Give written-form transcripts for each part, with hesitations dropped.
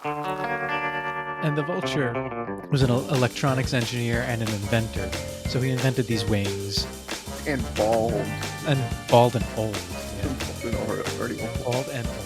And the Vulture was an electronics engineer and an inventor. So he invented these wings. And bald. And bald and old. Yeah. Already bald and old.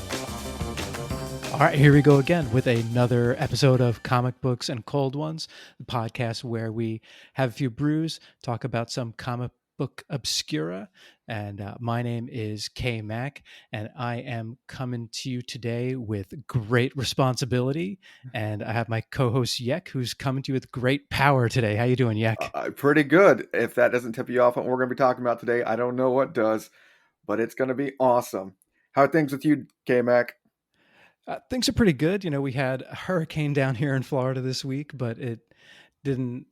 All right, here we go again with another episode of Comic Books and Cold Ones, the podcast where we have a few brews, talk about some comic book obscura. And my name is KMac, and I am coming to you today with great responsibility. And I have my co-host Yek, who's coming to you with great power today. How you doing, Yek? Pretty good. If that doesn't tip you off on what we're going to be talking about today, I don't know what does, but it's going to be awesome. How are things with you, KMac? Things are pretty good. You know, we had a hurricane down here in Florida this week, but it didn't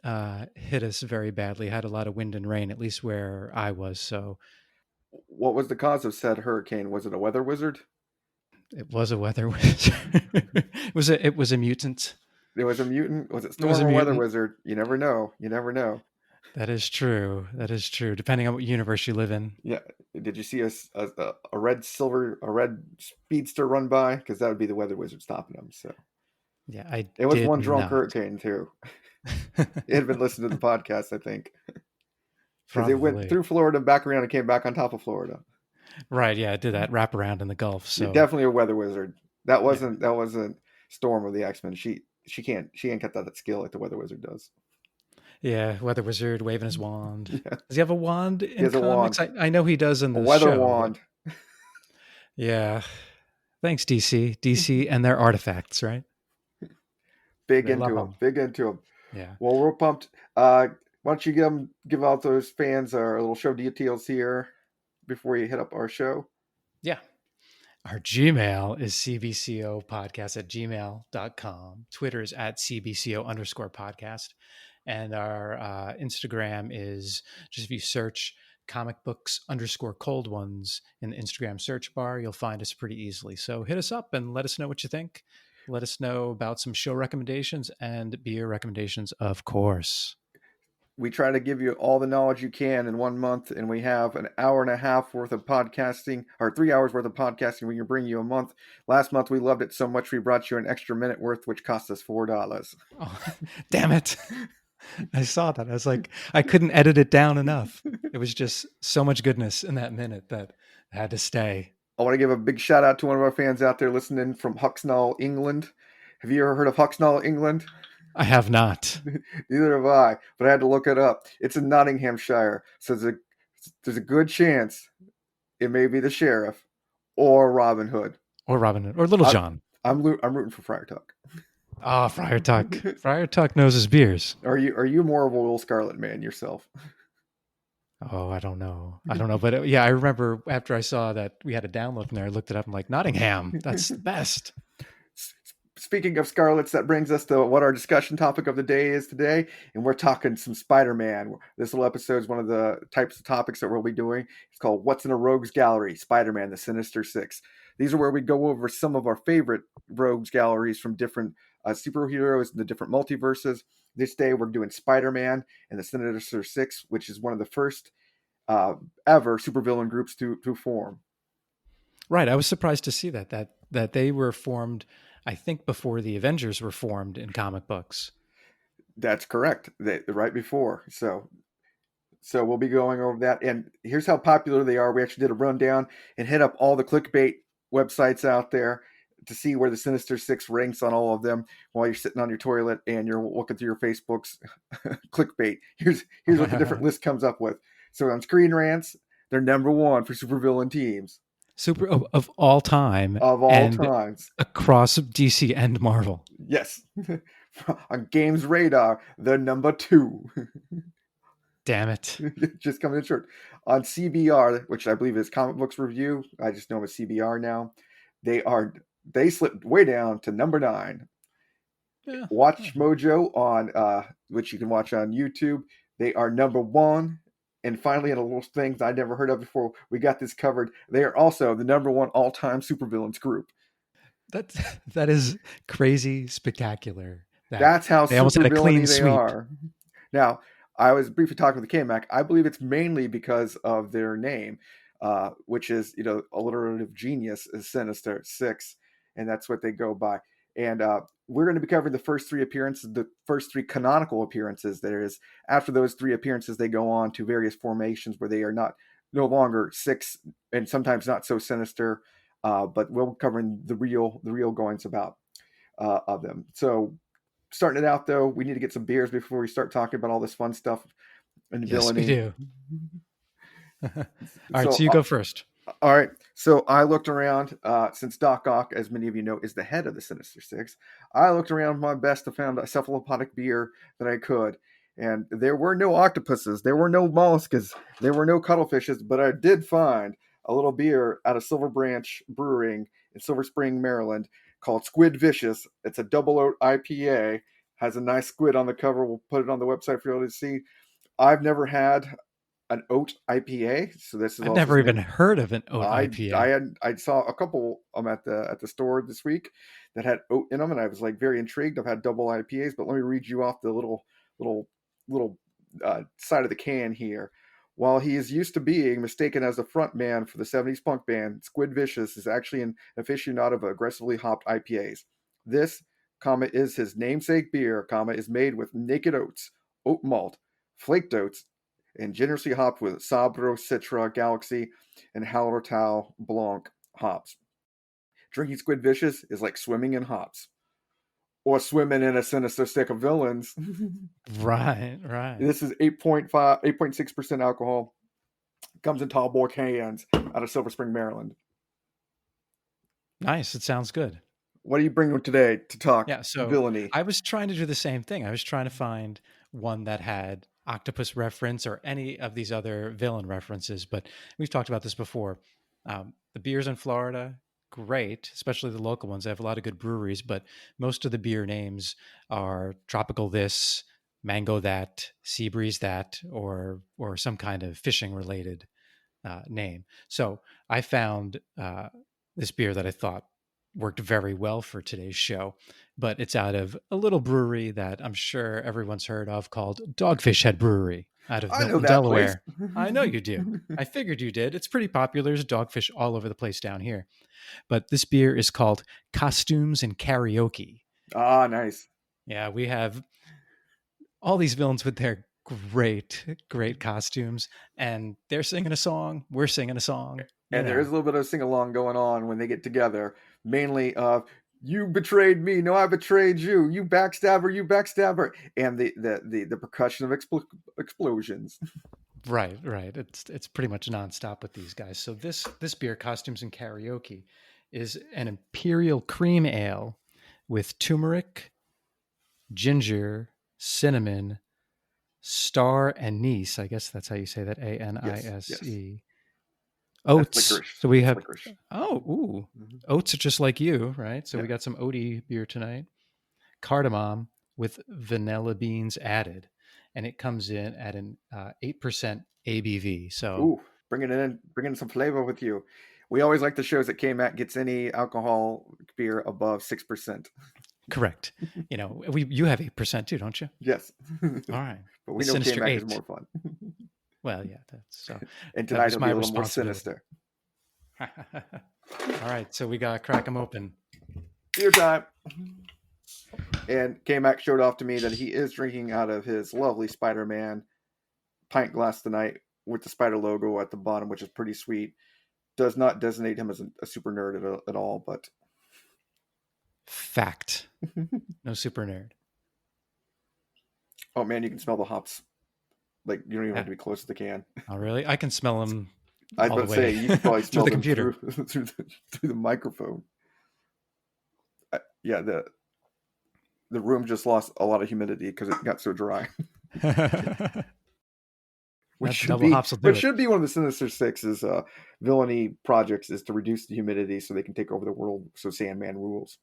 hit us very badly. It had a lot of wind and rain, at least where I was. So, what was the cause of said hurricane? Was it a weather wizard? It was a weather wizard. It was a mutant. It was a mutant. Was it storm or weather wizard? You never know. You never know. That is true. That is true. Depending on what universe you live in. Yeah. Did you see a red speedster run by? Because that would be the weather wizard stopping them. So. Yeah, it was one drunk hurricane too. It had been listening to the podcast, I think, because it went through Florida, back around, and came back on top of Florida. Right? Yeah, it did that wrap around in the Gulf. So definitely a weather wizard. That wasn't Storm of the X-Men. She ain't got that skill like the weather wizard does. Yeah, weather wizard waving his wand. Yeah. Does he have a wand in he has comics? A wand. I know he does in the weather show. Wand. Yeah. Thanks, DC and their artifacts, right? Big into them. Yeah. Well, we're pumped. Why don't you give out those fans our little show details here before you hit up our show? Yeah. Our Gmail is cbcopodcast@gmail.com. Twitter is @cbco_podcast. And our Instagram is just if you search comic books _cold ones in the Instagram search bar, you'll find us pretty easily. So hit us up and let us know what you think. Let us know about some show recommendations and beer recommendations, of course. We try to give you all the knowledge you can in 1 month, and we have an hour and a half worth of podcasting, or 3 hours worth of podcasting we can bring you a month. Last month, we loved it so much we brought you an extra minute worth, which cost us $4. Oh, damn it. I saw that. I was like, I couldn't edit it down enough. It was just so much goodness in that minute that I had to stay. I want to give a big shout out to one of our fans out there listening from Huxnall, England. Have you ever heard of Huxnall, England? I have not. Neither have I, but I had to look it up. It's in Nottinghamshire, so there's a good chance it may be the sheriff or Robin Hood. Or Little John. I'm rooting for Friar Tuck. Oh, Friar Tuck. Friar Tuck knows his beers. Are you more of a Will Scarlet man yourself? Oh, I don't know. But yeah, I remember after I saw that we had a download from there, I looked it up. I'm like, Nottingham, that's the best. Speaking of Scarlets, that brings us to what our discussion topic of the day is today. And we're talking some Spider-Man. This little episode is one of the types of topics that we'll be doing. It's called What's in a Rogues Gallery? Spider-Man, the Sinister Six. These are where we go over some of our favorite rogues galleries from different superheroes in the different multiverses. This day we're doing Spider-Man and the Sinister Six, which is one of the first ever supervillain groups to form. Right. I was surprised to see that they were formed, I think, before the Avengers were formed in comic books. That's correct. Right before. So we'll be going over that. And here's how popular they are. We actually did a rundown and hit up all the clickbait websites out there to see where the Sinister Six ranks on all of them while you're sitting on your toilet and you're looking through your Facebook's clickbait. Here's what the different list comes up with. So on Screen Rants, they're number one for supervillain teams. Of all time. Of all times. Across DC and Marvel. Yes. On Games Radar, they're number 2. Damn it. Just coming in short. On CBR, which I believe is Comic Books Review, I just know them as CBR now, they slipped way down to number 9. Yeah. Watch Mojo on which you can watch on YouTube. They are number 1. And finally, in a little things I never heard of before, we got this covered. They are also the number 1 all-time supervillains group. That is crazy spectacular. That's how they almost had a clean sweep. Are. Now, I was briefly talking with the KMac. I believe it's mainly because of their name, which is alliterative genius is Sinister Six, and that's what they go by. And we're going to be covering the first three appearances, the first three canonical appearances. There is after those three appearances, they go on to various formations where they are no longer six and sometimes not so sinister. But we'll be covering the real goings about of them. So starting it out though, we need to get some beers before we start talking about all this fun stuff and Yes, we villainy. do. All right, So so you go first. all right. So I looked around, since Doc Ock, as many of you know, is the head of the Sinister Six. I looked around my best to find a cephalopodic beer that I could. And there were no octopuses, there were no mollusks, there were no cuttlefishes, but I did find a little beer out of Silver Branch Brewing in Silver Spring, Maryland, called Squid Vicious. It's a double oat IPA, has a nice squid on the cover. We'll put it on the website for you to see. I've never had an oat IPA, so this is I've also never even heard of an oat I IPA. I saw a couple at the store this week that had oat in them, and I was like very intrigued. I've had double IPAs, but let me read you off the little little side of the can here. While he is used to being mistaken as the front man for the 70s punk band, Squid Vicious is actually an aficionado of aggressively hopped IPAs. This, is his namesake beer, is made with naked oats, oat malt, flaked oats, and generously hopped with Sabro, Citra, Galaxy, and Hallertau Blanc hops. Drinking Squid Vicious is like swimming in hops. Or swimming in a sinister stick of villains. Right. This is 8.6% alcohol. Comes in tall boy cans out of Silver Spring, Maryland. Nice. It sounds good. What are you bringing today to talk So villainy? I was trying to do the same thing. I was trying to find one that had octopus reference or any of these other villain references, but we've talked about this before. The beers in Florida, great, especially the local ones. They have a lot of good breweries, but most of the beer names are tropical this, mango that, sea breeze that, or some kind of fishing related name. So I found this beer that I thought worked very well for today's show, but it's out of a little brewery that I'm sure everyone's heard of called Dogfish Head Brewery out of I know Milton, that place. Delaware. I know you do. I figured you did. It's pretty popular. There's dogfish all over the place down here. But this beer is called Costumes and Karaoke. Ah, nice. Yeah, we have all these villains with their great costumes, and they're singing a song. We're singing a song. And there is a little bit of sing along going on when they get together. Mainly of you betrayed me, no, I betrayed you. You backstabber, you backstabber, and the percussion of explosions. Right. It's pretty much nonstop with these guys. So this beer, Costumes and Karaoke, is an Imperial cream ale with turmeric, ginger, cinnamon, star anise. I guess that's how you say that. ANISE. Yes. Oats. So we have licorice. Oats are just like you, right? So Yeah. we got some oaty beer tonight. Cardamom with vanilla beans added, and it comes in at an 8% ABV. So bringing in some flavor with you. We always like the shows that KMac gets any alcohol beer above 6%. correct. You have 8% too, don't you? Yes. All right. But we know Sinister KMac 8. is more fun. Well, yeah, that's so. And tonight it'll be a little more sinister. All right, so we got to crack them open. Beer time. And KMac showed off to me that he is drinking out of his lovely Spider-Man pint glass tonight with the spider logo at the bottom, which is pretty sweet. Does not designate him as a super nerd at all, but fact. No super nerd. Oh man, you can smell the hops. Like you don't even have to be close to the can. Oh really? I can smell them. I was about to say you can probably smell the them computer through the microphone. Yeah, the room just lost a lot of humidity because it got so dry. Which should be one of the Sinister Six's villainy projects is to reduce the humidity so they can take over the world. So Sandman rules.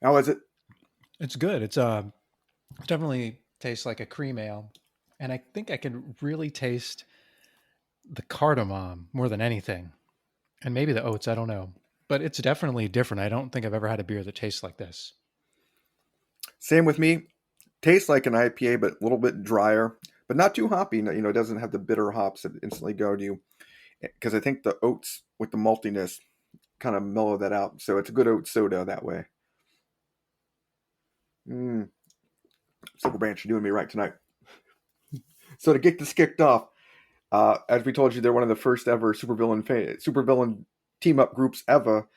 How is it? It's good. It's definitely tastes like a cream ale, and I think I can really taste the cardamom more than anything, and maybe the oats. I don't know, but it's definitely different. I don't think I've ever had a beer that tastes like this. Same with me. Tastes like an IPA, but a little bit drier, but not too hoppy. It doesn't have the bitter hops that instantly go to you. Because I think the oats with the maltiness kind of mellow that out. So it's a good oat soda that way. Mm, Silver Branch, you're doing me right tonight. So to get this kicked off, as we told you, they're one of the first ever supervillain team up groups ever.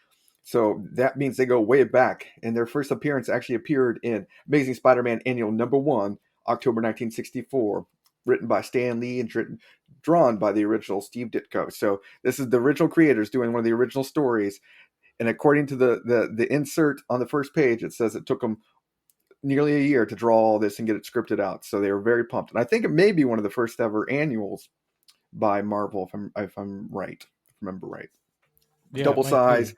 So that means they go way back, and their first appearance actually appeared in Amazing Spider-Man Annual #1, October 1964, written by Stan Lee and drawn by the original Steve Ditko. So this is the original creators doing one of the original stories. And according to the insert on the first page, it says it took them nearly a year to draw all this and get it scripted out. So they were very pumped. And I think it may be one of the first ever annuals by Marvel, if I'm right, if I remember right. Yeah, it Double might size, be.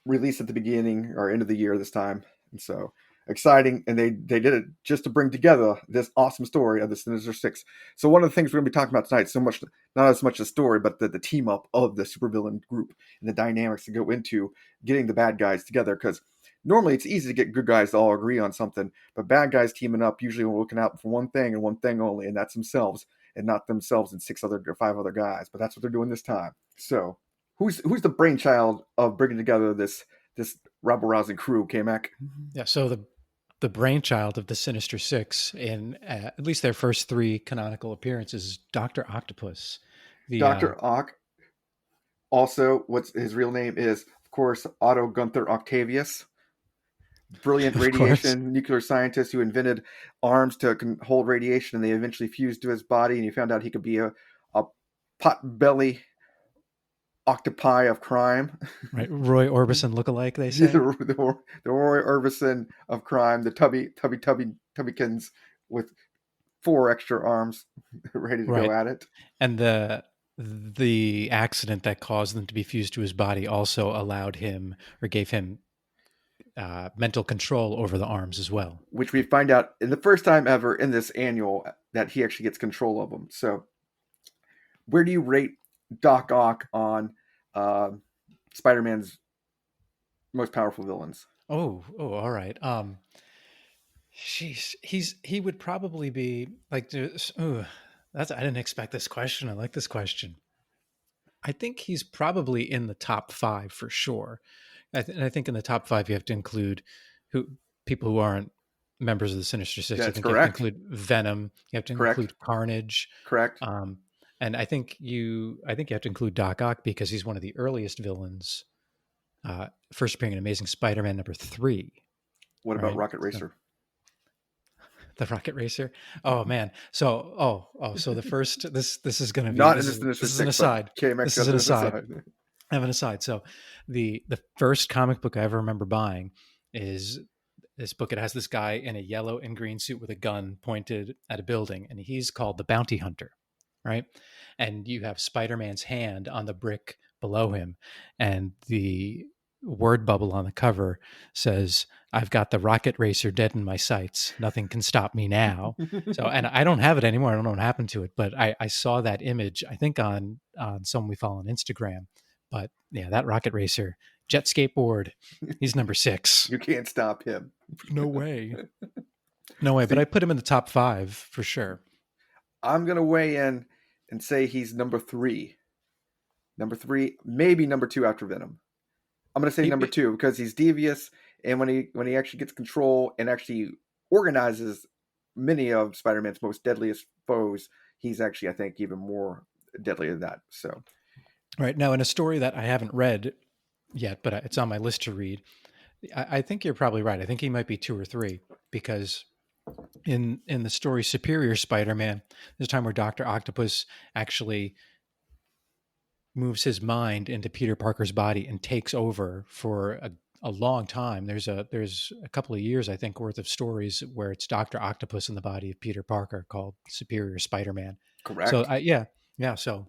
released at the beginning or end of the year this time. And so exciting. And they did it just to bring together this awesome story of the Sinister Six. So one of the things we're going to be talking about tonight, so much, not as much the story, but the team up of the supervillain group and the dynamics that go into getting the bad guys together. Because normally it's easy to get good guys to all agree on something, but bad guys teaming up usually we're looking out for one thing and one thing only, and that's themselves, and not themselves and 5 other guys. But that's what they're doing this time. So who's the brainchild of bringing together this rabble rousing crew, KMac? Yeah. So the brainchild of the Sinister Six in at least their first three canonical appearances is Doctor Octopus. The Dr. Ock. Also, what's his real name is, of course, Otto Gunther Octavius. Brilliant of course, radiation nuclear scientist who invented arms to hold radiation, and they eventually fused to his body, and he found out he could be a pot belly octopi of crime. right? Roy Orbison lookalike, they the, say. the Roy Orbison of crime, the Tubbykins with 4 extra arms ready to go Right. at it. And the accident that caused them to be fused to his body also allowed him or gave him mental control over the arms as well. Which we find out in the first time ever in this annual that he actually gets control of them. So, where do you rate Doc Ock on Spider-Man's most powerful villains? All right. He would probably be like, that's I didn't expect this question. I like this question. I think he's probably in the top 5 for sure. And I think in the top 5 you have to include who people who aren't members of the Sinister Six. I That's think you have to correct. include Venom. You have to Correct. include Carnage. Correct. And I think you have to include Doc Ock because he's one of the earliest villains. First appearing in Amazing Spider-Man #3. What about Right, Rocket so, Racer? the Rocket Racer. Oh man. So so the first this is going to be Not in the Sinister this is an Six, but aside. KMX This is got an the aside. aside. I have an aside. So the first comic book I ever remember buying is this book. It has this guy in a yellow and green suit with a gun pointed at a building, and he's called the Bounty Hunter, right? And you have Spider-Man's hand on the brick below him, and the word bubble on the cover says, "I've got the rocket racer dead in my sights. Nothing can stop me now." So, and I don't have it anymore. I don't know what happened to it, but I saw that image, I think on someone we follow on Instagram. But yeah, that rocket racer, jet skateboard, he's #6. You can't stop him. No way. No way. But See, I put him in the top 5 for sure. I'm gonna weigh in and say he's number 3. Number 3, maybe number 2 after Venom. I'm gonna say number He, 2 because he's devious, and when he actually gets control and actually organizes many of Spider-Man's most deadliest foes, he's actually, I think, even more deadly than that. So right now, in a story that I haven't read yet, but it's on my list to read, I think you're probably right. I think he might be 2 or 3 because in the story Superior Spider-Man, there's a time where Dr. Octopus actually moves his mind into Peter Parker's body and takes over for a long time. There's a couple of years, I think, worth of stories where it's Dr. Octopus in the body of Peter Parker called Superior Spider-Man. So correct. yeah. So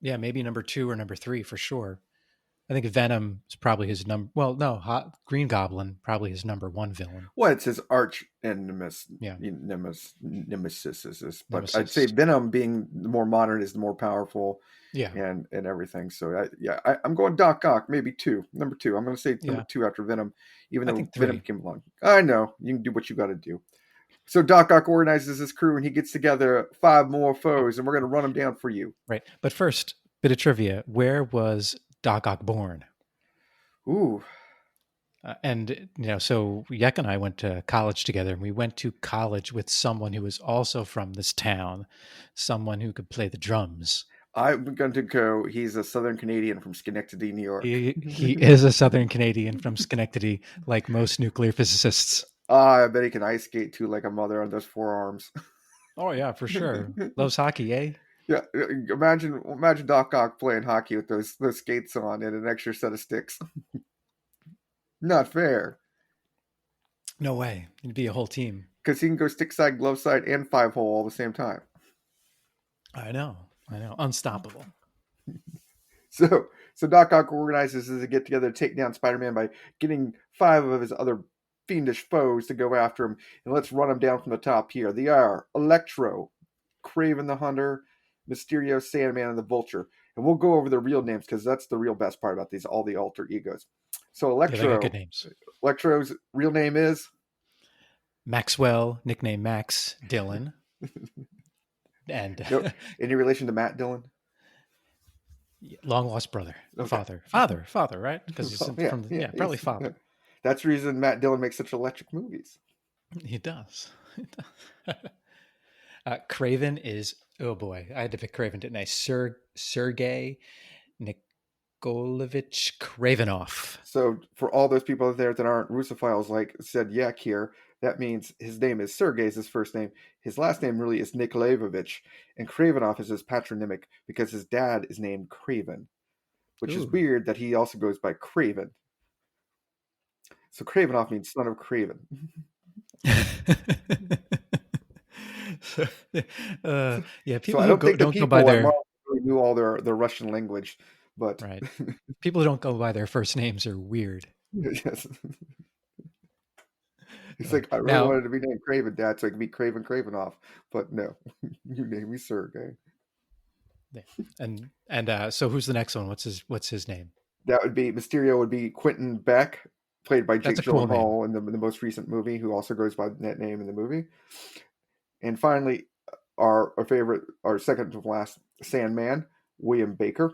yeah, maybe number 2 or number 3 for sure. I think Venom is probably his number. Well, no, Green Goblin probably his #1 villain. Well, it's his arch nemesis, Yeah, nemesis. But I'd say nemesis. Venom, being the more modern, is the more powerful, Yeah, and everything. So I'm going Doc Ock, maybe 2, number 2. I'm going to say number yeah. 2 after Venom, even I though think Venom 3. came along. I know you can do what you got to do. So Doc Ock organizes his crew, and he gets together 5 more Oh, foes, and we're going to run them down for you. right. But first, bit of trivia: where was Doc Ock born? Ooh, And so Yek and I went to college together, and we went to college with someone who was also from this town, someone who could play the drums. I'm going to go. He's a Southern Canadian from Schenectady, New York. He is a Southern Canadian from Schenectady, like most nuclear physicists. I bet he can ice skate too, like a mother on those forearms. Oh yeah, for sure. Loves hockey, eh? Yeah, imagine Doc Ock playing hockey with those skates on and an extra set of sticks. Not fair, No way. It'd be a whole team. because he can go stick side, glove side, and 5-hole all at the same time. I know. Unstoppable. So Doc Ock organizes as a get together to take down Spider-Man by getting 5 of his other fiendish foes to go after him, and let's run them down from the top here. They are Electro, Kraven the Hunter, Mysterio, Sandman, and the Vulture. And we'll go over their real names because that's the real best part about these, all the alter egos. So Yeah, they got good names. Electro's real name is Maxwell, nickname Max Dillon. And any relation to Matt Dillon? long lost brother, Okay. father, right? Because he's probably father. That's the reason Matt Dillon makes such electric movies. He does. Craven is, oh boy, I had to pick Craven, didn't I? Sergey Nikolovich Kravinoff. So for all those people out there that aren't Russophiles, like said Yek here, that means his name is Sergey, is his first name. His last name really is Nikolaevich, and Kravinoff is his patronymic because his dad is named Craven, which is weird that he also goes by Craven. So Kravinoff means son of Craven. People I who don't think the don't people go by their really knew all their Russian language, but right. People who don't go by their first names are weird. Yes. He's like, I really wanted to be named Craven, Dad, so I could be Craven Kravinoff, but no, you name me Sergey. And so who's the next one? What's his name? That would be Mysterio. Would be Quentin Beck, played by Jake Gyllenhaal cool in the most recent movie, who also goes by that name in the movie. And finally, our favorite, our second to last, Sandman, William Baker,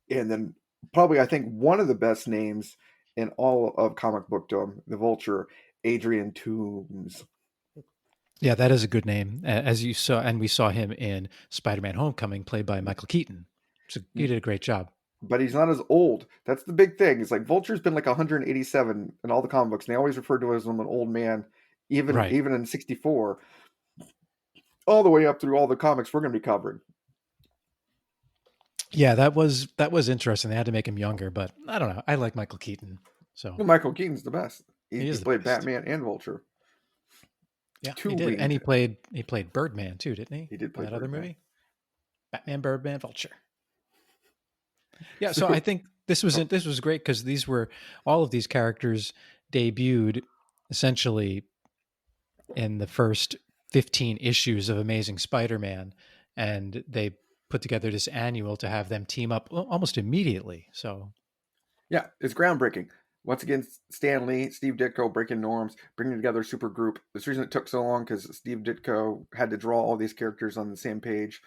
and then probably I think one of the best names in all of comic bookdom, the Vulture, Adrian Toomes. Yeah, that is a good name, as you saw, and we saw him in Spider-Man: Homecoming, played by Michael Keaton. So he did a great job. But he's not as old. That's the big thing. It's like Vulture's been like 187 in all the comic books, and they always refer to him as an old man, even in 64, all the way up through all the comics we're going to be covering. Yeah, that was interesting. They had to make him younger, but I don't know. I like Michael Keaton. So Michael Keaton's the best. He played best. Batman and Vulture. Yeah, he did, and he played Birdman too, didn't he? He did play that other movie. Batman, Birdman, Vulture. Yeah, so I think this was great because all of these characters debuted essentially in the first 15 issues of Amazing Spider-Man, and they put together this annual to have them team up almost immediately. So yeah, it's groundbreaking. Once again, Stan Lee, Steve Ditko breaking norms, bringing together a super group. The reason it took so long because Steve Ditko had to draw all these characters on the same page,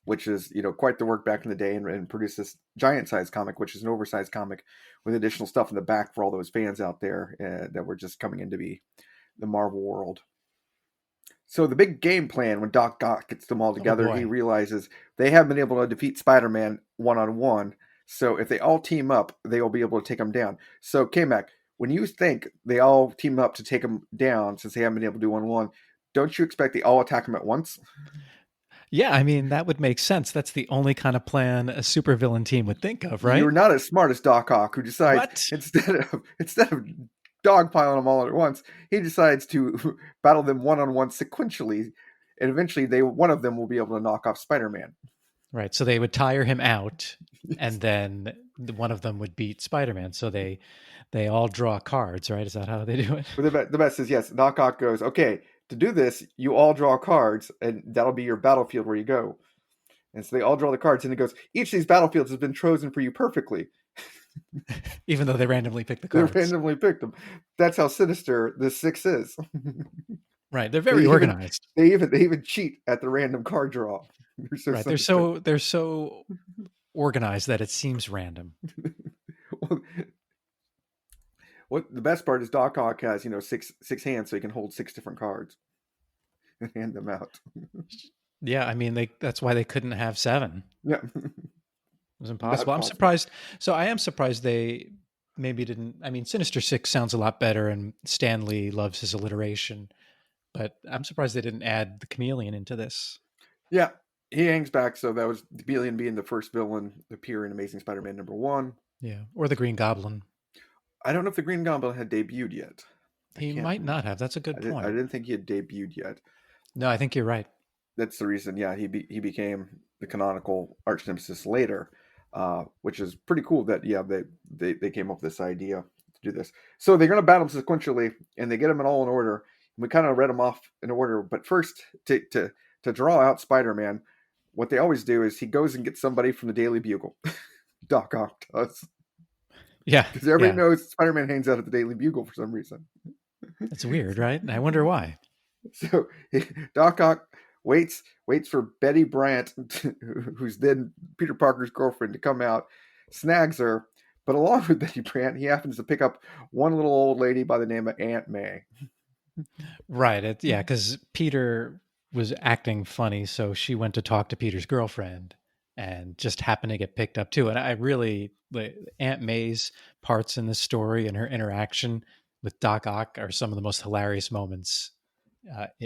which is quite the work back in the day, and produce this giant-sized comic, which is an oversized comic with additional stuff in the back for all those fans out there that were just coming in to be the Marvel world. So the big game plan when Doc Ock gets them all together, he realizes they haven't been able to defeat Spider-Man one-on-one. So if they all team up, they will be able to take him down. So KMac, when you think they all team up to take him down, since they haven't been able to do one-on-one, don't you expect they all attack him at once? Yeah, I mean, that would make sense. That's the only kind of plan a supervillain team would think of, right? You're not as smart as Doc Ock, who decides instead of dogpiling them all at once, he decides to battle them one-on-one sequentially, and eventually one of them will be able to knock off Spider-Man. Right. So they would tire him out, and then one of them would beat Spider-Man. So they all draw cards, right? Is that how they do it? Well, the best is, yes, Doc Ock goes, okay, to do this, you all draw cards, and that'll be your battlefield where you go. And so they all draw the cards, and it goes, each of these battlefields has been chosen for you perfectly. Even though they randomly picked the cards. They randomly picked them. That's how sinister the Six is. Right. They're very organized. They even cheat at the random card draw. They're so organized that it seems random. What the best part is Doc Ock has, six hands, so he can hold 6 different cards and hand them out. Yeah, I mean, that's why they couldn't have 7. Yeah, It was impossible. not I'm possible. surprised. So I am surprised they maybe didn't. I mean, Sinister Six sounds a lot better, and Stanley loves his alliteration. But I'm surprised they didn't add the chameleon into this. Yeah, he hangs back. So that was Billion being the first villain to appear in Amazing Spider-Man #1. Yeah, or the Green Goblin. I don't know if the Green Goblin had debuted yet. I He can't might remember. not have. That's a good I point. didn't think he had debuted yet. No, I think you're right. That's the reason. Yeah, he became the canonical arch nemesis later, which is pretty cool. That they came up with this idea to do this. So they're going to battle sequentially, and they get them in all in order. And we kind of read them off in order. But first, to draw out Spider-Man, what they always do is he goes and gets somebody from the Daily Bugle. Doc Ock does. Yeah, Because everybody yeah. knows Spider-Man hangs out at the Daily Bugle for some reason. It's weird, right? I wonder why. So Doc Ock waits for Betty Brant, who's then Peter Parker's girlfriend, to come out, snags her. But along with Betty Brant, he happens to pick up one little old lady by the name of Aunt May. Right. Yeah, because Peter was acting funny, so she went to talk to Peter's girlfriend and just happened to get picked up too. And I really, Aunt May's parts in this story and her interaction with Doc Ock are some of the most hilarious moments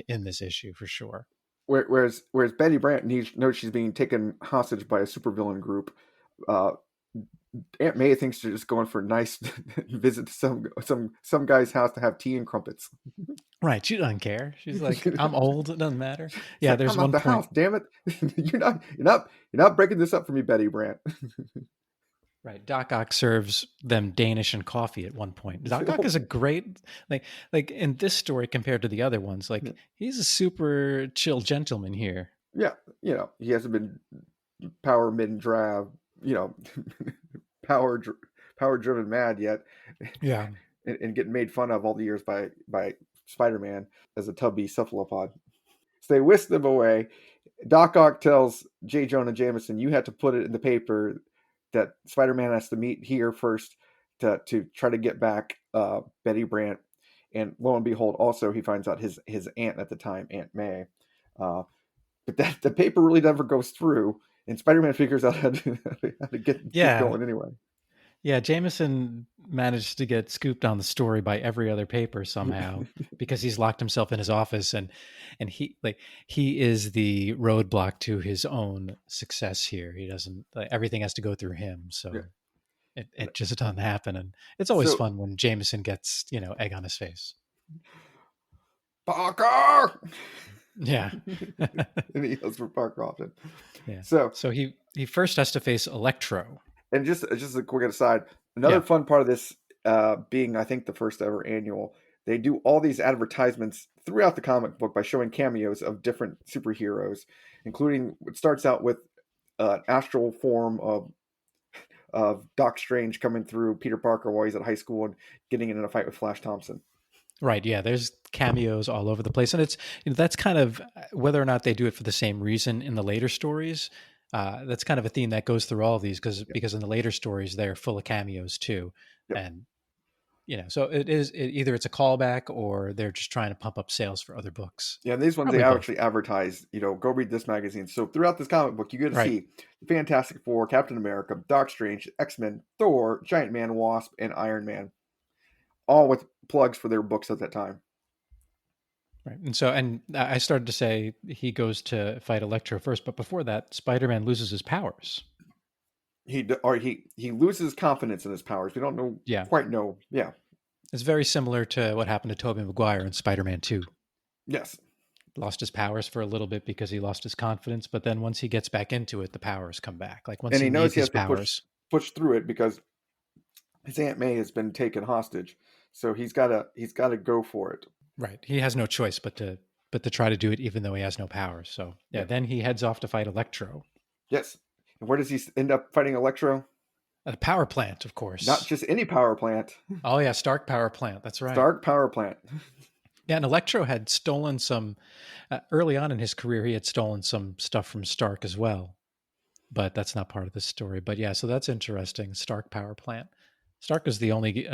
in this issue for sure. Whereas Betty Brant knows she's being taken hostage by a supervillain group. Uh, Aunt May thinks they're just going for a nice visit to some guy's house to have tea and crumpets. Right. She doesn't care. She's like, I'm old. It doesn't matter. It's Yeah. like, There's I'm at one the point. house, damn it! You're not breaking this up for me, Betty Brant. Right. Doc Ock serves them Danish and coffee at one point. Doc Ock is a great, like in this story compared to the other ones, like he's a super chill gentleman here. Yeah, he hasn't been power mid and drab, power power driven mad yet, Yeah. and getting made fun of all the years by Spider-Man as a tubby cephalopod. So they whisk them away. Doc Ock tells J. Jonah Jameson, "You had to put it in the paper that Spider-Man has to meet here first to try to get back Betty Brant." And lo and behold, also he finds out his aunt at the time, Aunt May. But that the paper really never goes through, and Spider-Man figures out how to get Yeah. going anyway. Yeah. Jameson managed to get scooped on the story by every other paper somehow because he's locked himself in his office and he is the roadblock to his own success here. He doesn't, everything has to go through him. So Yeah. it just doesn't happen. And it's always fun when Jameson gets, egg on his face. Parker! Yeah. And he yells for Parker often. Yeah. So he first has to face Electro. And just a quick aside, another fun part of this being, I think, the first ever annual, they do all these advertisements throughout the comic book by showing cameos of different superheroes, including it starts out with an astral form of Doc Strange coming through Peter Parker while he's at high school and getting in a fight with Flash Thompson. Right. Yeah. There's cameos all over the place. And it's, that's kind of whether or not they do it for the same reason in the later stories. That's kind of a theme that goes through all of these because in the later stories, they're full of cameos too. Yep. And, so either it's a callback or they're just trying to pump up sales for other books. Yeah, and these ones Probably they both. actually advertise, go read this magazine. So throughout this comic book, you get to see the Fantastic Four, Captain America, Doc Strange, X-Men, Thor, Giant Man, Wasp, and Iron Man, all with plugs for their books at that time. Right. And I started to say he goes to fight Electro first, but before that, Spider-Man loses his powers. He loses confidence in his powers. We don't quite know. Yeah. It's very similar to what happened to Tobey Maguire in Spider-Man 2. Yes. Lost his powers for a little bit because he lost his confidence, but then once he gets back into it, the powers come back. Like once he knows he has his powers, to push through it because his Aunt May has been taken hostage. So he's gotta go for it. Right. He has no choice but to try to do it even though he has no powers. So then he heads off to fight Electro. Yes. And where does he end up fighting Electro? At a power plant, of course. Not just any power plant. Oh yeah, Stark power plant. That's right. Stark power plant. Yeah, and Electro had stolen some early on in his career. He had stolen some stuff from Stark as well, but that's not part of the story. But yeah, so that's interesting. Stark power plant. Stark is the only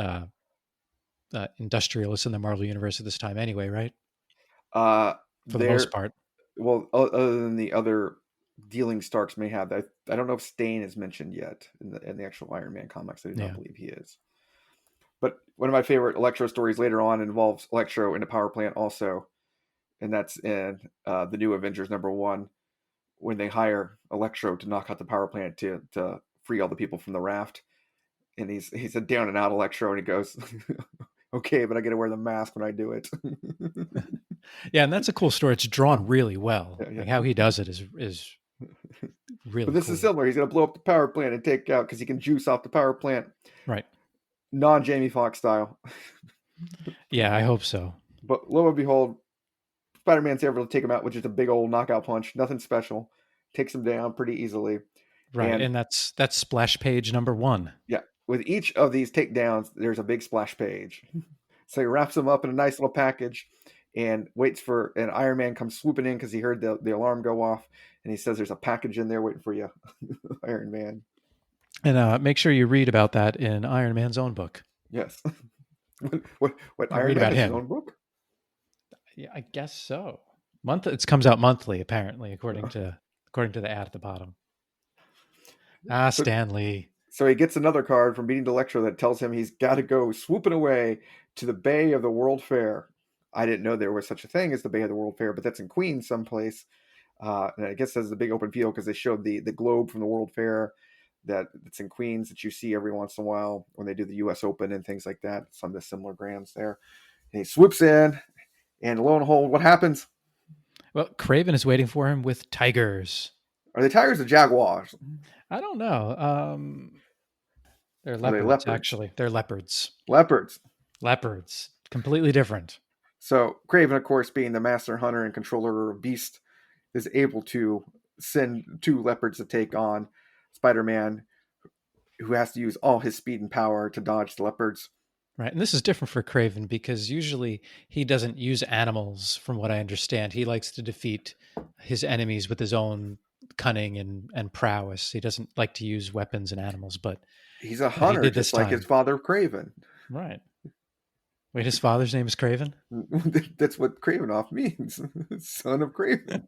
industrialists in the Marvel universe at this time, anyway, right? For the most They're part. well, other than the other dealing Starks may have. I don't know if Stain is mentioned yet in the actual Iron Man comics. I do not Yeah. believe he is. But one of my favorite Electro stories later on involves Electro in a power plant also, and that's in the New Avengers #1 when they hire Electro to knock out the power plant to free all the people from the raft. And he's a down and out Electro, and he goes, "Okay, but I got to wear the mask when I do it." Yeah, and that's a cool story. It's drawn really well. Yeah, yeah. Like how he does it is really But this cool. is similar. He's going to blow up the power plant and take out because he can juice off the power plant, Right. non-Jamie Foxx style. Yeah, I hope so. But lo and behold, Spider-Man's able to take him out with just a big old knockout punch. Nothing special. Takes him down pretty easily. Right, and that's splash page #1. Yeah, with each of these takedowns, there's a big splash page. So he wraps them up in a nice little package and waits for an Iron Man comes swooping in because he heard the alarm go off, and he says there's a package in there waiting for you, Iron Man. And make sure you read about that in Iron Man's own book. Yes. what Iron read Man about is his him. own book? Yeah, I guess so. It comes out monthly, apparently, according to the ad at the bottom. Stan Lee. So he gets another card from beating Electro that tells him he's got to go swooping away to the Bay of the World Fair. I didn't know there was such a thing as the Bay of the World Fair, but that's in Queens someplace. And I guess that's a big open field because they showed the globe from the World Fair that's in Queens that you see every once in a while when they do the U.S. Open and things like that. Some of the similar grams there. And he swoops in, and lo and behold, what happens? Well, Kraven is waiting for him with tigers. Are they tigers or jaguars? I don't know. They're leopards, leopards? Actually. They're leopards. Leopards. Completely different. So Kraven, of course, being the master hunter and controller of Beast, is able to send 2 leopards to take on Spider-Man, who has to use all his speed and power to dodge the leopards. Right. And this is different for Kraven because usually he doesn't use animals, from what I understand. He likes to defeat his enemies with his own cunning and prowess. He doesn't like to use weapons and animals, but he's a hunter, just like his father Kraven. Right. Wait, his father's name is Kraven? That's what Kravenoff means. Son of Kraven.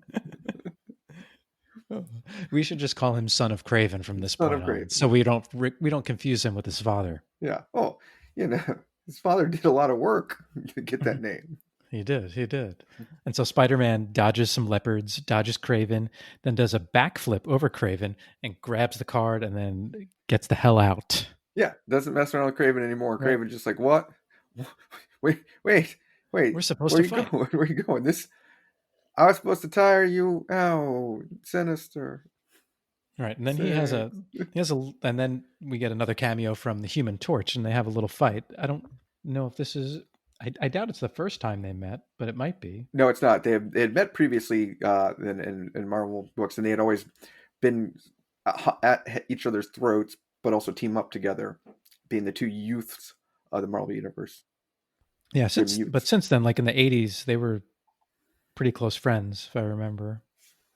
We should just call him Son of Kraven from this point on, so we don't confuse him with his father. Yeah. Oh, his father did a lot of work to get that name. He did. And so Spider-Man dodges some leopards, dodges Kraven, then does a backflip over Kraven and grabs the card and then gets the hell out. Yeah, doesn't mess around with Kraven anymore. Right. Kraven's just like, what? Wait. We're supposed to fight. Where are you going? I was supposed to tire you out. Sinister. Right. And then he has a and then we get another cameo from the Human Torch and they have a little fight. I don't know if this is, I doubt it's the first time they met, but it might be. No, it's not. They had met previously in Marvel books, and they had always been at each other's throats, but also team up together, being the 2 youths of the Marvel Universe. Yeah, since then, like in the 80s, they were pretty close friends, if I remember.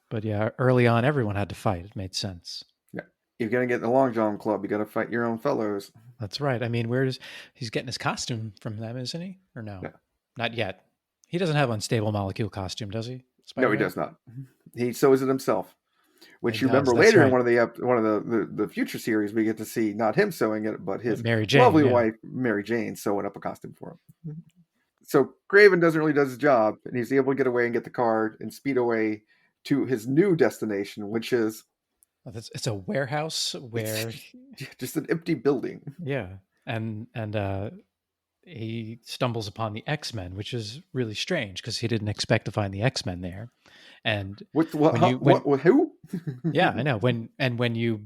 But yeah, early on, everyone had to fight. It made sense. Yeah, you're gonna get in the Long John Club. You got to fight your own fellows. That's right. I mean, he's getting his costume from them, isn't he? Or no? Yeah. Not yet. He doesn't have Unstable Molecule costume, does he? Spider-Man? No, he does not. He sews it himself. Which you remember later in one of the future series, we get to see not him sewing it, but his lovely wife Mary Jane sewing up a costume for him. So Kraven doesn't really do his job, and he's able to get away and get the card and speed away to his new destination, which is it's a warehouse where just an empty building. Yeah, and he stumbles upon the X-Men, which is really strange because he didn't expect to find the X-Men there. And who? Yeah, I know. When you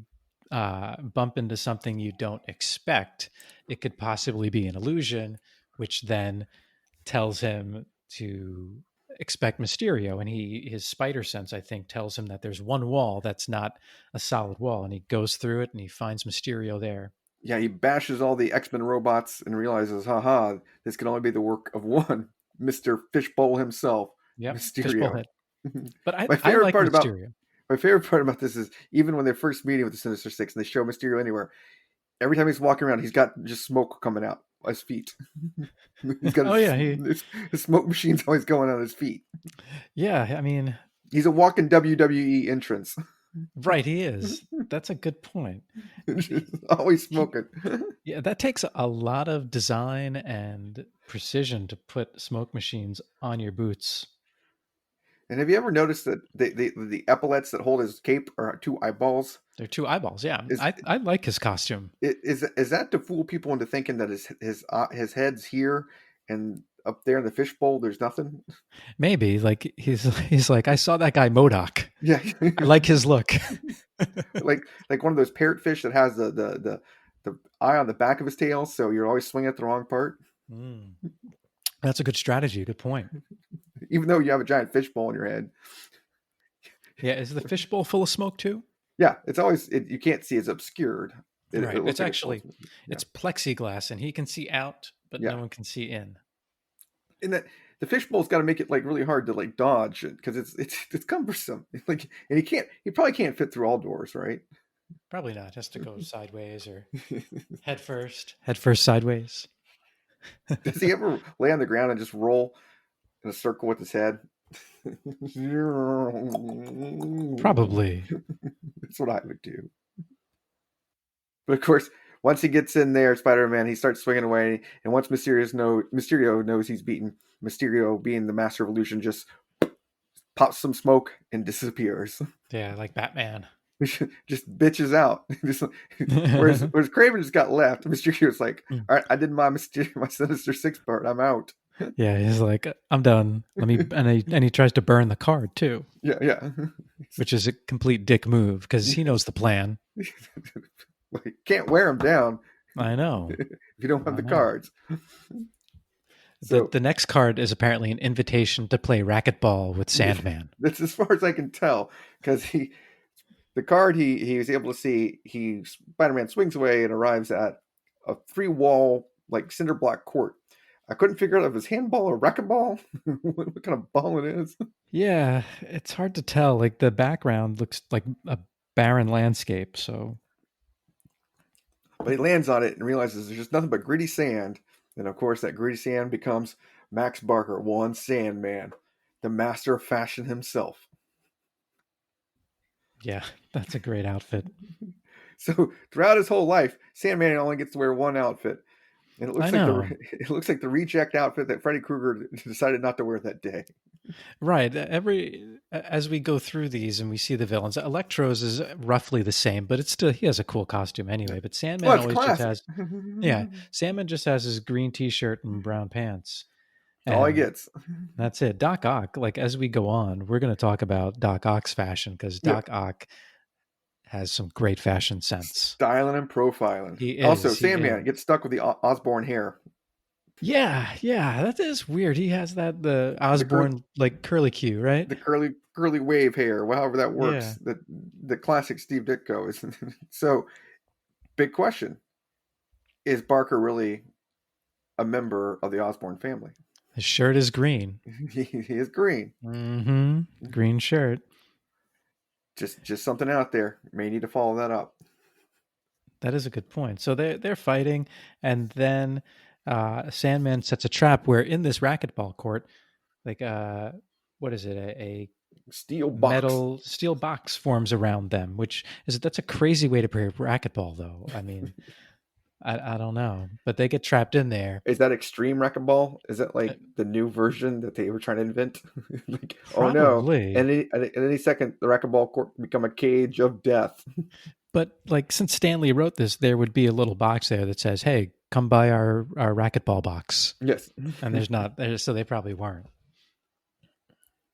bump into something you don't expect, it could possibly be an illusion, which then tells him to expect Mysterio. And his spider sense, I think, tells him that there's one wall that's not a solid wall, and he goes through it and he finds Mysterio there. Yeah, he bashes all the X-Men robots and realizes, this can only be the work of one, Mr. Fishbowl himself, Mysterio. But my favorite part about this is even when they're first meeting with the Sinister Six and they show Mysterio anywhere, every time he's walking around, he's got just smoke coming out. his feet. He's got Oh yeah, his smoke machine's always going on his feet. yeah. I mean, He's a walking WWE entrance. right, he is. That's a good point. Always He, smoking. yeah, that takes a lot of design and precision to put smoke machines on your boots. And have you ever noticed that the epaulets that hold his cape are two eyeballs? They're two eyeballs. Yeah, Is I like his costume. is that to fool people into thinking that his head's here and up there in the fishbowl there's nothing? Maybe like he's like, I saw that guy Modoc. Yeah, I like his look. like one of those parrotfish that has the eye on the back of his tail, so you're always swinging at the wrong part, That's a good strategy. Good point. even though you have a giant fishbowl in your head. Yeah, is the fishbowl full of smoke too? Yeah, it's always you can't see; it's obscured. Right. It looks It's like actually yeah. it's plexiglass, and he can see out, but Yeah. no one can see in. And that the fishbowl's got to make it like really hard to like dodge because it's cumbersome. Like, and he probably can't fit through all doors, right? Probably not. Has to go sideways or head first. Head first sideways. Does he ever lay on the ground and just roll in a circle with his head? Probably. That's what I would do. But of course, once he gets in there, Spider-Man, he starts swinging away. And once Mysterio knows he's beaten, Mysterio, being the master of illusion, just pops some smoke and disappears. Yeah, like Batman. Just bitches out. Whereas Craven just got left. Mysterio's like, all right, I did my Sinister Six part. I'm out. Yeah, he's like, I'm done. Let me, and he tries to burn the card too. Yeah. Which is a complete dick move because he knows the plan. Like, can't wear him down. I know. If you don't have the cards. So, the next card is apparently an invitation to play racquetball with Sandman. That's as far as I can tell, because the card he was able to see, Spider-Man swings away and arrives at a 3-wall like cinder block court. I couldn't figure out if it's handball or racquetball. what kind of ball it is. Yeah, it's hard to tell. Like the background looks like a barren landscape. So, but he lands on it and realizes there's just nothing but gritty sand. And of course, that gritty sand becomes Max Barker, one Sandman, the master of fashion himself. Yeah, that's a great outfit. So throughout his whole life, Sandman only gets to wear one outfit. And it looks like the reject outfit that Freddy Krueger decided not to wear that day. Right. As we go through these and we see the villains, Electro's is roughly the same, but it's still, he has a cool costume anyway. But Sandman just has, Sandman just has his green T-shirt and brown pants. That's all he gets. That's it. Doc Ock. Like as we go on, we're going to talk about Doc Ock's fashion because Doc Ock has some great fashion sense, styling and profiling. He is. Also, Sandman gets stuck with the Osborn hair. Yeah, that is weird. He has the Osborn like curly Q, right? The curly wave hair, however that works. Yeah. The classic Steve Ditko is. So, big question: is Barker really a member of the Osborn family? His shirt is green. He is green. Mm-hmm. Green shirt. Just something out there. May need to follow that up. That is a good point. So they're fighting, and then Sandman sets a trap where in this racquetball court, like what is it? A steel box forms around them, that's a crazy way to play racquetball, though. I mean, I don't know, but they get trapped in there. Is that extreme racquetball? Is that like the new version that they were trying to invent? Like, probably. Oh no! And any second, the racquetball court become a cage of death. But like, since Stanley wrote this, there would be a little box there that says, "Hey, come by our racquetball box." Yes, and there's not there, so they probably weren't.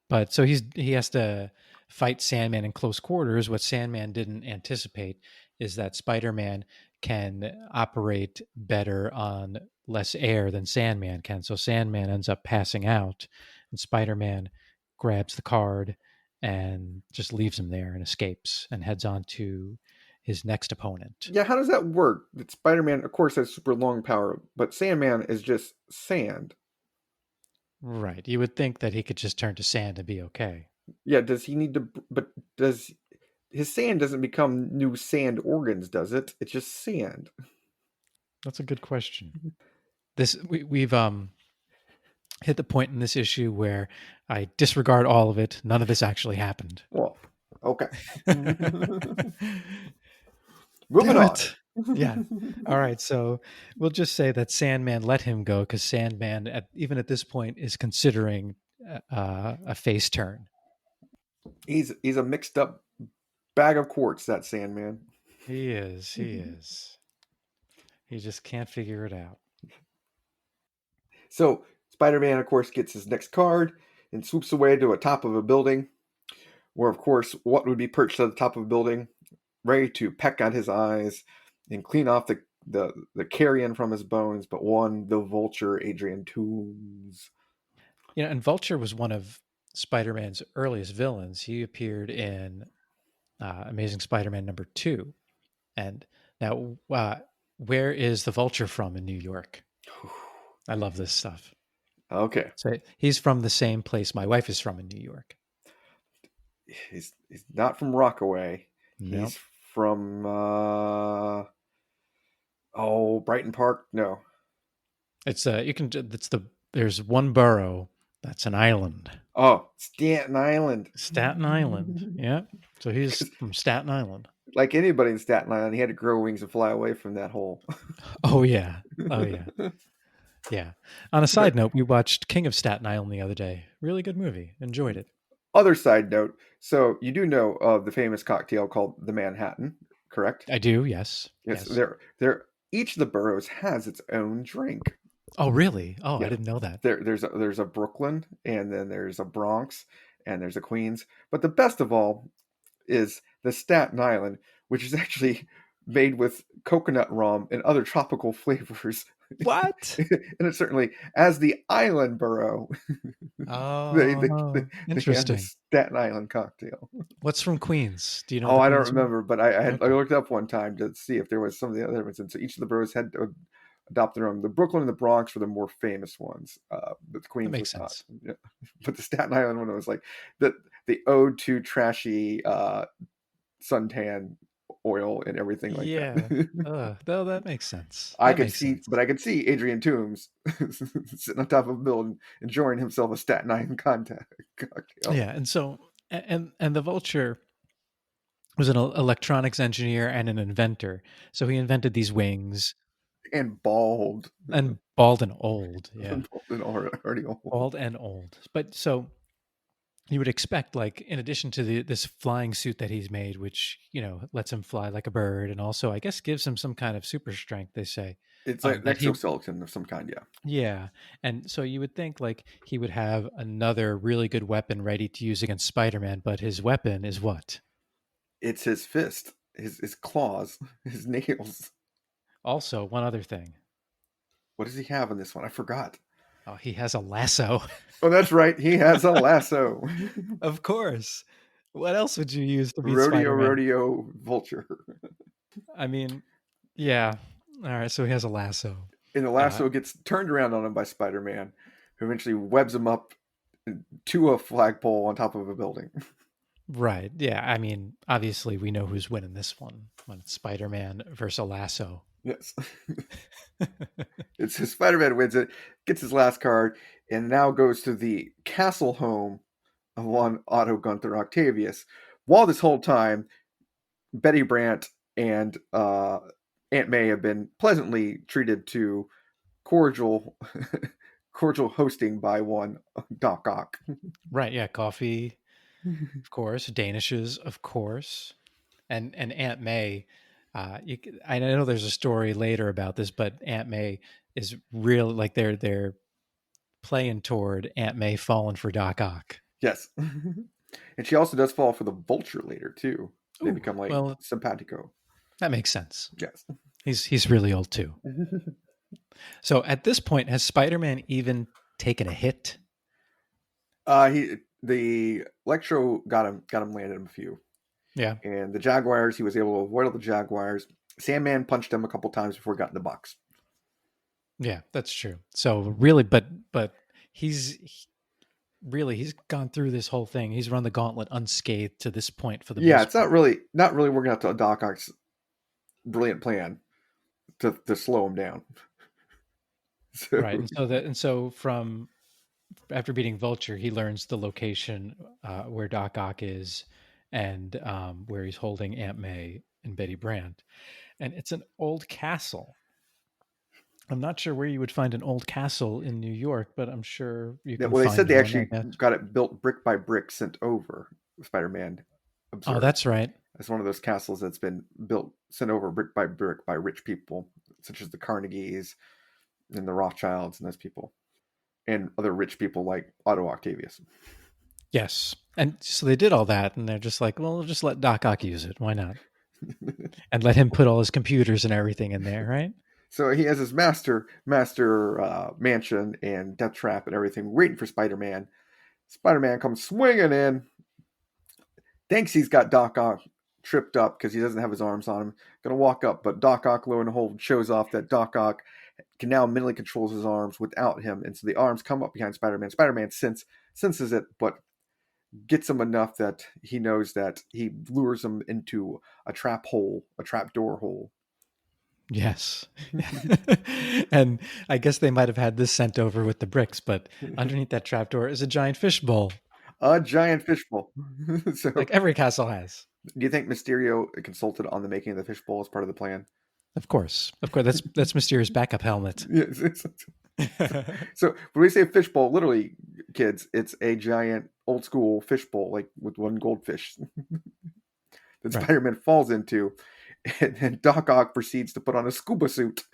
But so he has to fight Sandman in close quarters. What Sandman didn't anticipate is that Spider-Man can operate better on less air than Sandman can. So Sandman ends up passing out, and Spider-Man grabs the card and just leaves him there and escapes and heads on to his next opponent. Yeah, how does that work? Spider-Man, of course, has super long power, but Sandman is just sand. Right. You would think that he could just turn to sand and be okay. Yeah, does he need to... But does... His sand doesn't become new sand organs, does it? It's just sand. That's a good question. we've hit the point in this issue where I disregard all of it. None of this actually happened. Well, okay. Moving Damn on. it. Yeah. All right. So we'll just say that Sandman let him go because Sandman, even at this point, is considering a face turn. He's a mixed up bag of quartz, that Sandman. He is. He is. He just can't figure it out. So Spider-Man, of course, gets his next card and swoops away to a top of a building, where, of course, what would be perched at the top of a building, ready to peck at his eyes and clean off the carrion from his bones, but one, the Vulture, Adrian Toomes. You know, and Vulture was one of Spider-Man's earliest villains. He appeared in Amazing Spider-Man #2. And now, where is the Vulture from in New York? I love this stuff. Okay. So he's from the same place my wife is from in New York. He's not from Rockaway. Nope. He's from Brighton Park. No. It's there's one borough that's an island. Oh, Staten Island. Staten Island. Yeah. So he's from Staten Island. Like anybody in Staten Island, he had to grow wings and fly away from that hole. Oh yeah. Oh yeah. Yeah. On a side note, we watched King of Staten Island the other day. Really good movie. Enjoyed it. Other side note, so you do know of the famous cocktail called the Manhattan, correct? I do, yes. Yes. There each of the boroughs has its own drink. Oh, really? Oh, Yeah. I didn't know that. There's a Brooklyn, and then there's a Bronx, and there's a Queens. But the best of all is the Staten Island, which is actually made with coconut rum and other tropical flavors. What? And it's certainly, as the island borough, they have Interesting. the Staten Island cocktail. What's from Queens? Do you know? Oh, the I don't Queens one? remember, but I Okay. looked up one time to see if there was some of the other ones, and so each of the boroughs had to adopt their own. The Brooklyn and the Bronx were the more famous ones, but the That Queens makes was not. sense. Yeah. But the Staten Island one was like the ode to trashy suntan oil and everything like Yeah. that. No, that makes sense. I That could makes see, sense. but I could see Adrian Toomes sitting on top of a building enjoying himself a Staten Island cocktail. Yeah, and so and the Vulture was an electronics engineer and an inventor. So he invented these wings And bald. and bald and old. Yeah. Bald and already old. Bald and old. But so you would expect, like, in addition to this flying suit that he's made, which, you know, lets him fly like a bird and also I guess gives him some kind of super strength, they say. It's like an That he exoskeleton of some kind, yeah. Yeah. And so you would think like he would have another really good weapon ready to use against Spider-Man, but his weapon is what? It's his fist, his claws, his nails. Also, one other thing. What does he have in this one? I forgot. Oh, he has a lasso. Oh, that's right. He has a lasso. Of course. What else would you use to beat Spider-Man? Rodeo Vulture. I mean, yeah. All right, so he has a lasso. And the lasso gets turned around on him by Spider-Man, who eventually webs him up to a flagpole on top of a building. Right. Yeah. I mean, obviously, we know who's winning this one when it's Spider-Man versus a lasso. Yes. It's Spider-Man wins it, gets his last card, and now goes to the castle home of one Otto Gunther Octavius. While this whole time, Betty Brant and Aunt May have been pleasantly treated to cordial hosting by one Doc Ock. Right. Yeah. Coffee, of course. Danishes, of course. And Aunt May, I know there's a story later about this, but Aunt May is real, like they're playing toward Aunt May falling for Doc Ock. Yes. And she also does fall for the Vulture later too. They Ooh, become like well, simpatico. that makes sense. Yes. He's really old too. So at this point, has Spider-Man even taken a hit? The Electro got him landed him a few. Yeah. And the Jaguars, he was able to avoid all the Jaguars. Sandman punched him a couple times before he got in the box. Yeah, that's true. So really, but he's gone through this whole thing. He's run the gauntlet unscathed to this point for the Yeah, most it's not really working out to Doc Ock's brilliant plan to slow him down. Right. So And so from after beating Vulture, he learns the location where Doc Ock is and where he's holding Aunt May and Betty Brant. And it's an old castle. I'm not sure where you would find an old castle in New York, but I'm sure you yeah, can well, they said find they one, I actually guess. got it built brick by brick, sent over. Spider-Man Oh, observed. that's right. It's one of those castles that's been built, sent over brick by rich people, such as the Carnegies and the Rothschilds and those people, and other rich people like Otto Octavius. Yes. And so they did all that, and they're just like, well, we'll just let Doc Ock use it. Why not? And let him put all his computers and everything in there, right? So he has his master mansion and death trap and everything waiting for Spider-Man. Spider-Man comes swinging in, thinks he's got Doc Ock tripped up because he doesn't have his arms on him. Gonna walk up, but Doc Ock, lo and behold, shows off that Doc Ock can now mentally control his arms without him, and so the arms come up behind Spider-Man. Spider-Man senses it, but gets him enough that he knows that he lures him into a trap hole, a trap door hole. Yes. And I guess they might have had this sent over with the bricks, but underneath that trapdoor is a giant fishbowl, A giant fishbowl. So, like every castle has. do you think Mysterio consulted on the making of the fishbowl as part of the plan? Of course. Of course. That's Mysterio's backup helmet. Yes. So when we say fishbowl, literally, kids, it's a giant old school fishbowl, like with one goldfish that Right. Spider-Man falls into, and then Doc Ock proceeds to put on a scuba suit.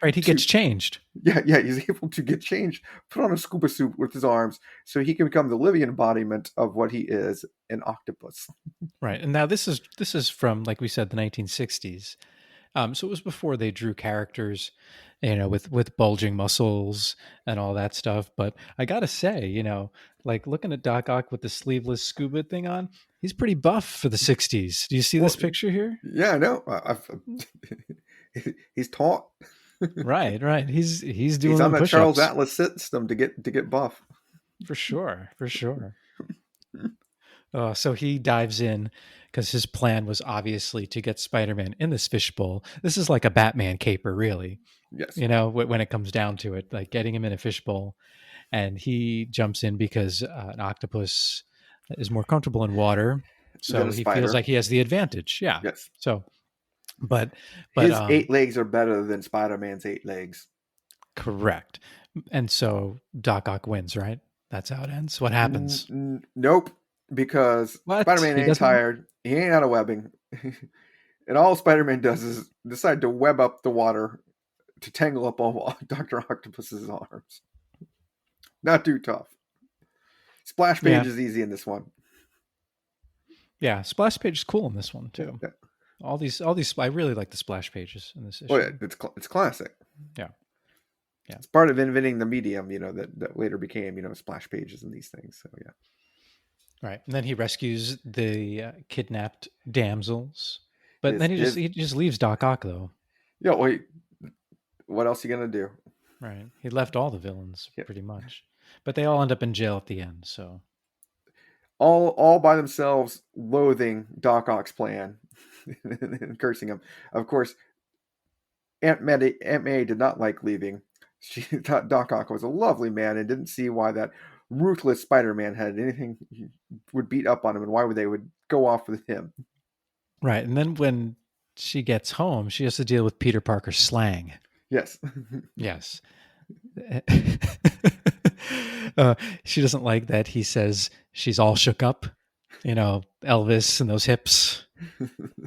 Right. He to, gets changed. yeah, he's able to get changed, put on a scuba suit with his arms, so he can become the living embodiment of what he is, an octopus. Right. And now this is from, like we said, the 1960s. So it was before they drew characters, with bulging muscles and all that stuff. But I gotta say, like looking at Doc Ock with the sleeveless scuba thing on, he's pretty buff for the 60s. Do you see Well, this picture here? yeah, I know. He's taught. Right, right. He's He's doing on them the Charles push-ups Atlas system to get buff. for sure, for sure. So he dives in because his plan was obviously to get Spider-Man in this fishbowl. This is like a Batman caper, really. Yes, When it comes down to it, like getting him in a fishbowl, and he jumps in because an octopus is more comfortable in water, than so a he feels spider. like he has the advantage. Yeah. Yes, So, but his 8 legs are better than Spider-Man's 8 legs. correct. And so Doc Ock wins, right? That's how it ends. What happens? Nope, because What? Spider-Man He ain't doesn't. tired. He ain't out of webbing, and all Spider-Man does is decide to web up the water to tangle up all Doctor Octopus's arms. Not too tough. Splash page Yeah. is easy in this one. Yeah. Splash page is cool in this one Yeah, too. yeah. All these. I really like the splash pages in this Oh yeah, issue. it's classic. Yeah. Yeah. It's part of inventing the medium, that later became, splash pages and these things. So yeah, Right. And then he rescues the kidnapped damsels. But his then his he just leaves Doc Ock though. yeah. Wait, what else are you gonna do? Right. He left all the villains Yeah. pretty much. But they all end up in jail at the end, so All by themselves, loathing Doc Ock's plan and cursing him. Of course, Aunt May did not like leaving. She thought Doc Ock was a lovely man and didn't see why that ruthless Spider-Man had anything would beat up on him, and why would they would go off with him. right. And then when she gets home, she has to deal with Peter Parker's slang. Yes. Yes. She doesn't like that he says she's all shook up, Elvis and those hips.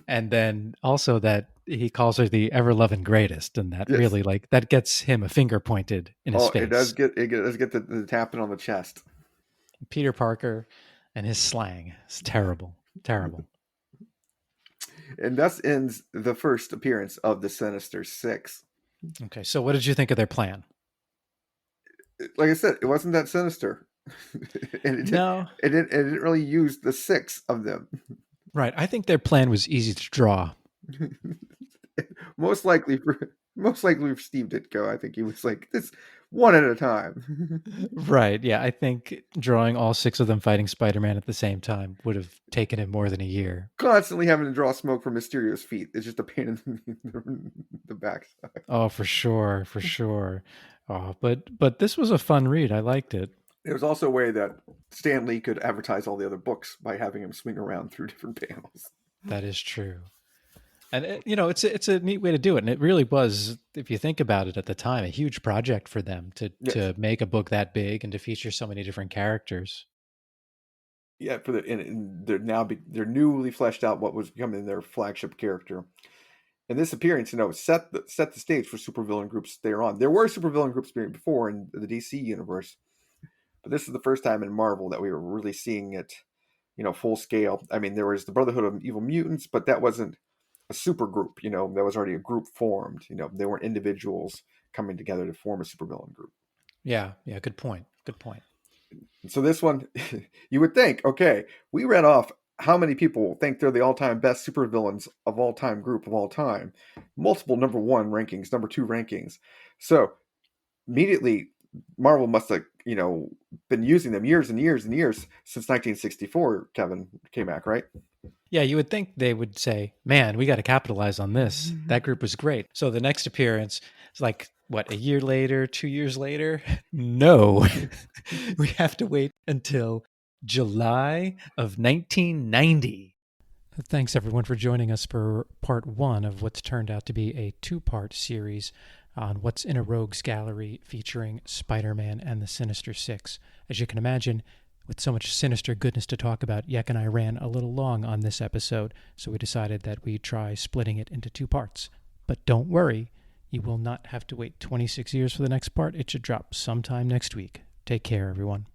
And then also that he calls her the ever loving greatest, and that Yes. really that gets him a finger pointed in his face. It does get the tapping on the chest. Peter Parker and his slang is terrible, terrible. And thus ends the first appearance of the Sinister Six. Okay, so what did you think of their plan? Like I said, it wasn't that sinister. And No, it didn't really use the 6 of them. right. I think their plan was easy to draw. most likely for Steve Ditko. I think he was like, this one at a time. Right. Yeah, I think drawing all 6 of them fighting Spider-Man at the same time would have taken him more than a year. Constantly having to draw smoke from Mysterio's feet. It's just a pain in the backside. Oh, for sure, for sure. Oh, but this was a fun read. I liked it. There was also a way that Stan Lee could advertise all the other books by having him swing around through different panels. That is true. And it's a neat way to do it, and it really was, if you think about it, at the time, a huge project for them to make a book that big and to feature so many different characters. Yeah, and they're newly fleshed out what was becoming their flagship character. And this appearance, set the stage for supervillain groups later on. There were supervillain groups before in the DC universe, but this is the first time in Marvel that we were really seeing it, full scale. I mean, there was the Brotherhood of Evil Mutants, but that wasn't a super group. That was already a group formed. They weren't individuals coming together to form a supervillain group. Yeah, good point. So this one, you would think, okay, we read off how many people think they're the all-time best supervillains of all time group of all time. Multiple number 1 rankings, number 2 rankings. So immediately, Marvel must have, been using them years and years and years since 1964, Kevin KMac, right? Yeah, you would think they would say, man, we got to capitalize on this. That group was great. So the next appearance is like, what, a year later, 2 years later? No, we have to wait until July of 1990. Thanks, everyone, for joining us for part 1 of what's turned out to be a 2-part series on What's in a Rogue's Gallery featuring Spider-Man and the Sinister Six. As you can imagine, with so much sinister goodness to talk about, Yek and I ran a little long on this episode, so we decided that we'd try splitting it into 2 parts. But don't worry, you will not have to wait 26 years for the next part. It should drop sometime next week. Take care, everyone.